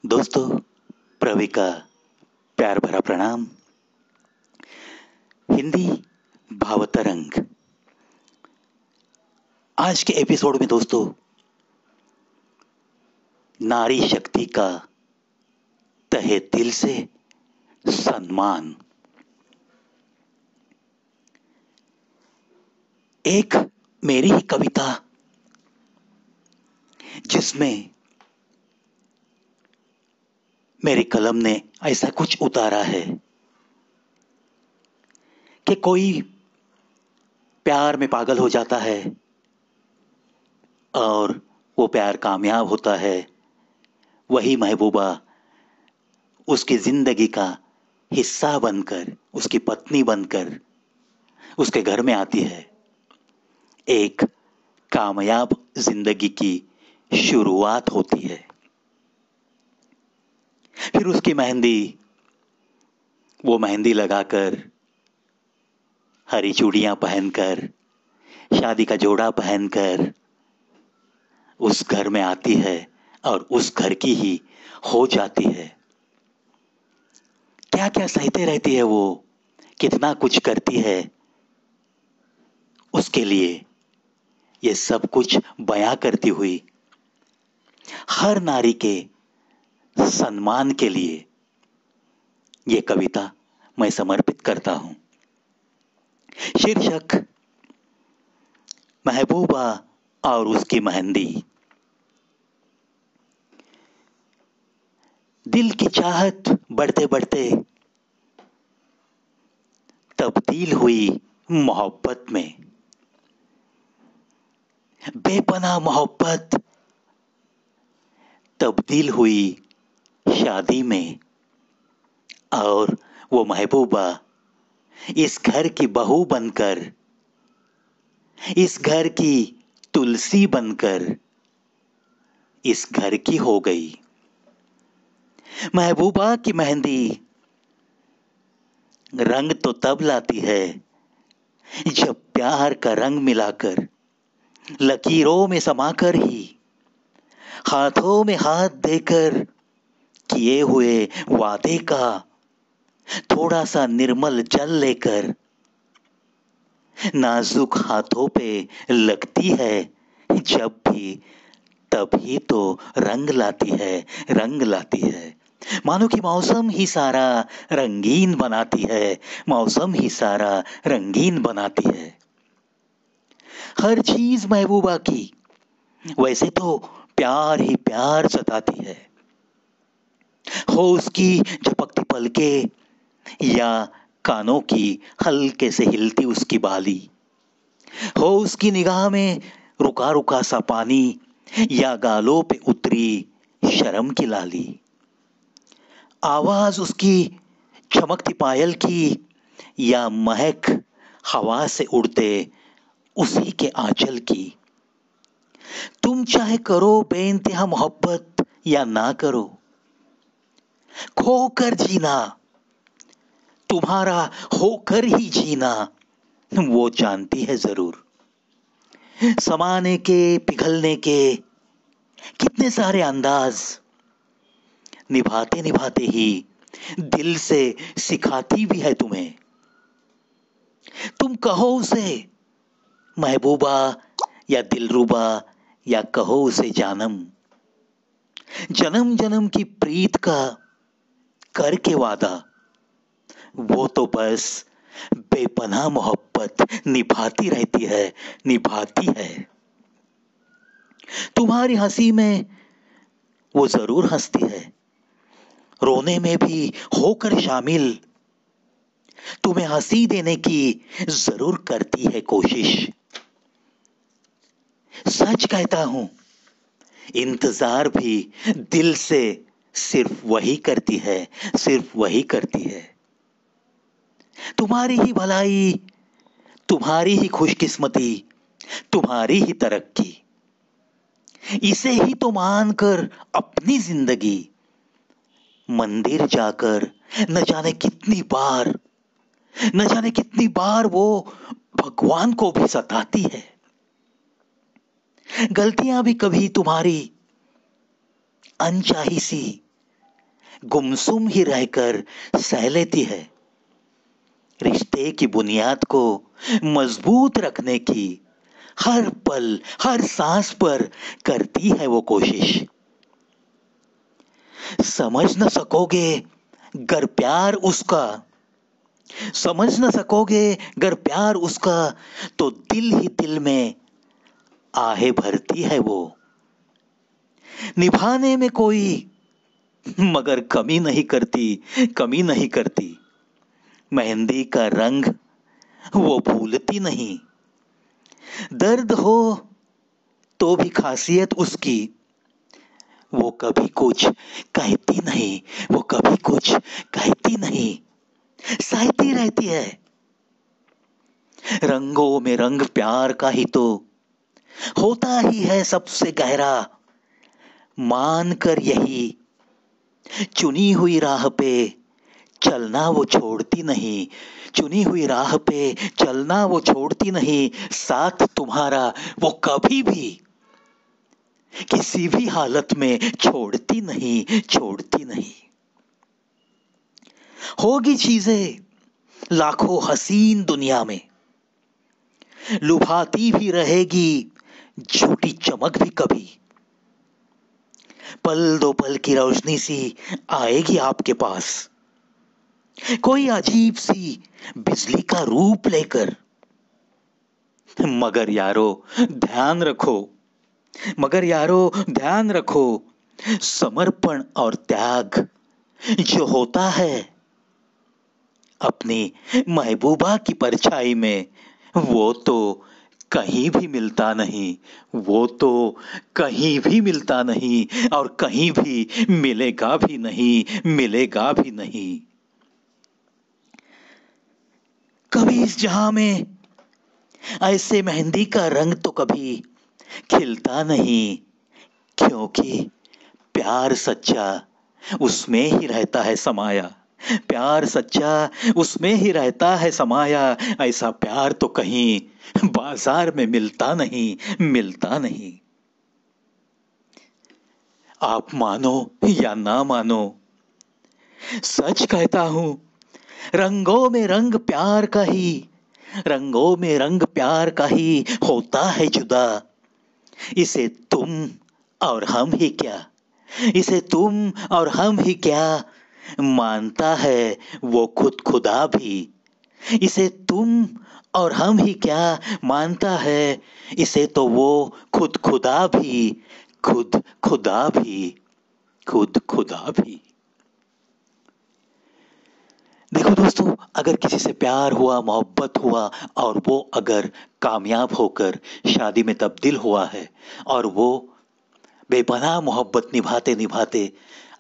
दोस्तों, प्रवी का प्यार भरा प्रणाम। हिंदी भावतरंग आज के एपिसोड में दोस्तों, नारी शक्ति का तहे दिल से सम्मान। एक मेरी ही कविता जिसमें मेरी कलम ने ऐसा कुछ उतारा है कि कोई प्यार में पागल हो जाता है और वो प्यार कामयाब होता है। वही महबूबा उसकी जिंदगी का हिस्सा बनकर, उसकी पत्नी बनकर उसके घर में आती है। एक कामयाब जिंदगी की शुरुआत होती है। फिर उसकी वो मेहंदी लगाकर, हरी चूड़ियां पहनकर, शादी का जोड़ा पहनकर उस घर में आती है और उस घर की ही हो जाती है। क्या क्या सहते रहती है वो, कितना कुछ करती है उसके लिए। ये सब कुछ बयां करती हुई हर नारी के सम्मान के लिए ये कविता मैं समर्पित करता हूं। शीर्षक महबूबा और उसकी मेहंदी। दिल की चाहत बढ़ते बढ़ते तब्दील हुई मोहब्बत में। बेपनाह मोहब्बत तब्दील हुई शादी में। और वो महबूबा इस घर की बहू बनकर, इस घर की तुलसी बनकर इस घर की हो गई। महबूबा की मेहंदी रंग तो तब लाती है जब प्यार का रंग मिलाकर, लकीरों में समाकर ही, हाथों में हाथ देकर किए हुए वादे का थोड़ा सा निर्मल जल लेकर नाजुक हाथों पे लगती है जब भी, तभी तो रंग लाती है, रंग लाती है। मानो कि मौसम ही सारा रंगीन बनाती है, मौसम ही सारा रंगीन बनाती है। हर चीज महबूबा की वैसे तो प्यार ही प्यार जताती है। हो उसकी झपकती पलके या कानों की हल्के से हिलती उसकी बाली, हो उसकी निगाह में रुका रुका सा पानी या गालों पे उतरी शर्म की लाली, आवाज उसकी चमकती पायल की या महक हवा से उड़ते उसी के आंचल की। तुम चाहे करो बेइंतहा मोहब्बत या ना करो, खोकर जीना, तुम्हारा होकर ही जीना वो जानती है जरूर। समाने के, पिघलने के कितने सारे अंदाज निभाते निभाते ही दिल से सिखाती भी है तुम्हें। तुम कहो उसे महबूबा या दिलरुबा, या कहो उसे जानम, जन्म जन्म की प्रीत का करके वादा, वो तो बस बेपनाह मोहब्बत निभाती रहती है, निभाती है। तुम्हारी हंसी में वो जरूर हंसती है, रोने में भी होकर शामिल, तुम्हें हंसी देने की जरूर करती है कोशिश। सच कहता हूं, इंतजार भी दिल से सिर्फ वही करती है, सिर्फ वही करती है। तुम्हारी ही भलाई, तुम्हारी ही खुशकिस्मती, तुम्हारी ही तरक्की, इसे ही तो मानकर अपनी जिंदगी मंदिर जाकर न जाने कितनी बार वो भगवान को भी सताती है। गलतियां भी कभी तुम्हारी अनचाही सी गुमसुम ही रहकर सह लेती है। रिश्ते की बुनियाद को मजबूत रखने की हर पल, हर सांस पर करती है वो कोशिश। समझ न सकोगे गर प्यार उसका, समझ न सकोगे गर प्यार उसका, तो दिल ही दिल में आहे भरती है वो। निभाने में कोई मगर कमी नहीं करती, कमी नहीं करती। मेहंदी का रंग वो भूलती नहीं। दर्द हो तो भी खासियत उसकी, वो कभी कुछ कहती नहीं, वो कभी कुछ कहती नहीं, सहती रहती है। रंगों में रंग प्यार का ही तो होता ही है सबसे गहरा। मान कर यही चुनी हुई राह पे चलना वो छोड़ती नहीं, चुनी हुई राह पे चलना वो छोड़ती नहीं। साथ तुम्हारा वो कभी भी किसी भी हालत में छोड़ती नहीं, छोड़ती नहीं। होगी चीजें लाखों हसीन दुनिया में, लुभाती भी रहेगी झूठी चमक भी कभी। पल दो पल की रोशनी सी आएगी आपके पास, कोई अजीब सी बिजली का रूप लेकर। मगर यारो ध्यान रखो, मगर यारो ध्यान रखो, समर्पण और त्याग जो होता है अपनी महबूबा की परछाई में, वो तो कहीं भी मिलता नहीं, वो तो कहीं भी मिलता नहीं और कहीं भी मिलेगा भी नहीं, मिलेगा भी नहीं। कभी इस जहां में ऐसे मेहंदी का रंग तो कभी खिलता नहीं, क्योंकि प्यार सच्चा उसमें ही रहता है समाया। प्यार सच्चा उसमें ही रहता है समाया। ऐसा प्यार तो कहीं बाजार में मिलता नहीं, मिलता नहीं। आप मानो या ना मानो, सच कहता हूं, रंगों में रंग प्यार का ही, रंगों में रंग प्यार का ही होता है जुदा। इसे तुम और हम ही क्या, इसे तुम और हम ही क्या, मानता है वो खुद खुदा भी। इसे तुम और हम ही क्या, मानता है इसे तो वो खुद खुदा भी, खुद खुदा भी, खुद खुदा भी। देखो दोस्तों, अगर किसी से प्यार हुआ, मोहब्बत हुआ और वो अगर कामयाब होकर शादी में तब्दील हुआ है और वो बेपनाह मोहब्बत निभाते निभाते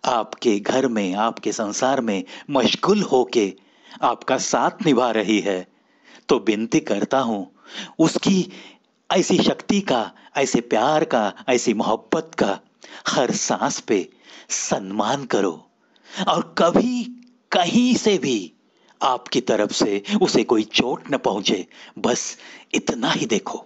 आपके घर में, आपके संसार में मशगूल होके आपका साथ निभा रही है, तो विनती करता हूं उसकी ऐसी शक्ति का, ऐसे प्यार का, ऐसी मोहब्बत का हर सांस पे सम्मान करो और कभी कहीं से भी आपकी तरफ से उसे कोई चोट न पहुंचे, बस इतना ही देखो।